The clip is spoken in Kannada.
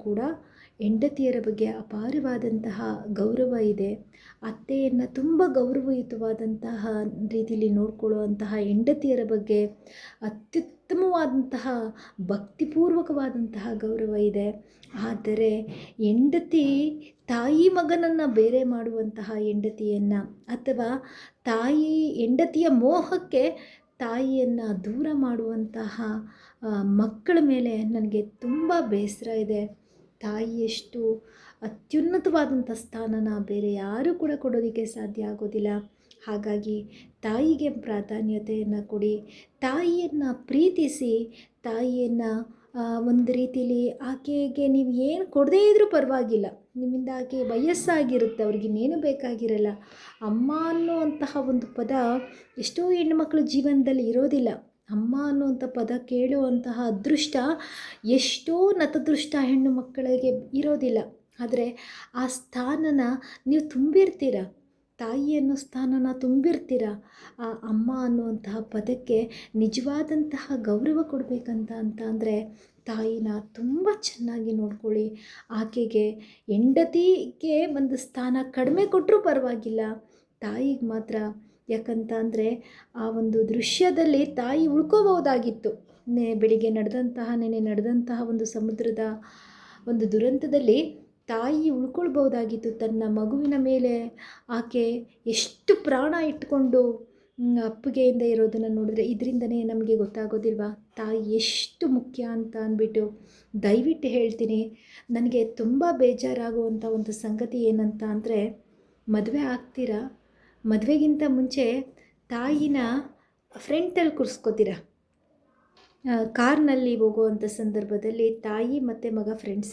ಕೂಡ ಹೆಂಡತಿಯರ ಬಗ್ಗೆ ಅಪಾರವಾದಂತಹ ಗೌರವ ಇದೆ. ಅತ್ತೆಯನ್ನು ತುಂಬ ಗೌರವಯುತವಾದಂತಹ ರೀತಿಯಲ್ಲಿ ನೋಡಿಕೊಳ್ಳುವಂತಹ ಹೆಂಡತಿಯರ ಬಗ್ಗೆ ಅತ್ಯುತ್ತಮವಾದಂತಹ ಭಕ್ತಿಪೂರ್ವಕವಾದಂತಹ ಗೌರವ ಇದೆ. ಆದರೆ ಹೆಂಡತಿ ತಾಯಿ ಮಗನನ್ನು ಬೇರೆ ಮಾಡುವಂತಹ ಹೆಂಡತಿಯನ್ನು, ಅಥವಾ ಹೆಂಡತಿಯ ಮೋಹಕ್ಕೆ ತಾಯಿಯನ್ನು ದೂರ ಮಾಡುವಂತಹ ಮಕ್ಕಳ ಮೇಲೆ ನನಗೆ ತುಂಬ ಬೇಸರ ಇದೆ. ತಾಯಿಯಷ್ಟು ಅತ್ಯುನ್ನತವಾದಂಥ ಸ್ಥಾನನ ಬೇರೆ ಯಾರೂ ಕೂಡ ಕೊಡೋದಕ್ಕೆ ಸಾಧ್ಯ ಆಗೋದಿಲ್ಲ. ಹಾಗಾಗಿ ತಾಯಿಗೆ ಪ್ರಾಧಾನ್ಯತೆಯನ್ನು ಕೊಡಿ, ತಾಯಿಯನ್ನು ಪ್ರೀತಿಸಿ, ತಾಯಿಯನ್ನು ಒಂದು ರೀತಿಯಲ್ಲಿ ಆಕೆಗೆ ನೀವು ಏನು ಕೊಡದೇ ಇದ್ದರೂ ಪರವಾಗಿಲ್ಲ. ನಿಮ್ಮಿಂದ ಆಕೆ ವಯಸ್ಸಾಗಿರುತ್ತೆ, ಅವ್ರಿಗಿನ್ನೇನು ಬೇಕಾಗಿರಲ್ಲ. ಅಮ್ಮ ಅನ್ನುವಂತಹ ಒಂದು ಪದ ಎಷ್ಟೋ ಹೆಣ್ಣುಮಕ್ಕಳ ಜೀವನದಲ್ಲಿ ಇರೋದಿಲ್ಲ. ಅಮ್ಮ ಅನ್ನುವಂಥ ಪದ ಕೇಳುವಂತಹ ಅದೃಷ್ಟ ಎಷ್ಟೋ ನತದೃಷ್ಟ ಹೆಣ್ಣು ಮಕ್ಕಳಿಗೆ ಇರೋದಿಲ್ಲ. ಆದರೆ ಆ ಸ್ಥಾನನ ನೀವು ತುಂಬಿರ್ತೀರ, ತಾಯಿ ಅನ್ನೋ ಸ್ಥಾನನ ತುಂಬಿರ್ತೀರ. ಆ ಅಮ್ಮ ಅನ್ನುವಂತಹ ಪದಕ್ಕೆ ನಿಜವಾದಂತಹ ಗೌರವ ಕೊಡಬೇಕಂತ ಅಂದರೆ ತಾಯಿನ ತುಂಬ ಚೆನ್ನಾಗಿ ನೋಡ್ಕೊಳ್ಳಿ. ಆಕೆಗೆ ಹೆಂಡತಿಗೆ ಒಂದು ಸ್ಥಾನ ಕಡಿಮೆ ಕೊಟ್ಟರೂ ಪರವಾಗಿಲ್ಲ, ತಾಯಿಗೆ ಮಾತ್ರ. ಯಾಕಂತ ಅಂದರೆ ಆ ಒಂದು ದೃಶ್ಯದಲ್ಲಿ ತಾಯಿ ಉಳ್ಕೋಬಹುದಾಗಿತ್ತು. ಬೆಳಿಗ್ಗೆ ನೆನೆ ನಡೆದಂತಹ ಒಂದು ಸಮುದ್ರದ ಒಂದು ದುರಂತದಲ್ಲಿ ತಾಯಿ ಉಳ್ಕೊಳ್ಬಹುದಾಗಿತ್ತು. ತನ್ನ ಮಗುವಿನ ಮೇಲೆ ಆಕೆ ಎಷ್ಟು ಪ್ರಾಣ ಇಟ್ಕೊಂಡು ಅಪ್ಪುಗೆಯಿಂದ ಇರೋದನ್ನು ನೋಡಿದ್ರೆ ಇದರಿಂದನೇ ನಮಗೆ ಗೊತ್ತಾಗೋದಿಲ್ವಾ ತಾಯಿ ಎಷ್ಟು ಮುಖ್ಯ ಅಂತ ಅಂದ್ಬಿಟ್ಟು. ದಯವಿಟ್ಟು ಹೇಳ್ತೀನಿ, ನನಗೆ ತುಂಬ ಬೇಜಾರಾಗುವಂಥ ಒಂದು ಸಂಗತಿ ಏನಂತ ಅಂದರೆ, ಮದುವೆ ಆಗ್ತೀರಾ, ಮದುವೆಗಿಂತ ಮುಂಚೆ ತಾಯಿನ ಫ್ರಂಟಲ್ಲಿ ಕೂರಿಸ್ಕೋತೀರ. ಕಾರ್ನಲ್ಲಿ ಹೋಗುವಂಥ ಸಂದರ್ಭದಲ್ಲಿ ತಾಯಿ ಮತ್ತು ಮಗ ಫ್ರೆಂಡ್ಸ್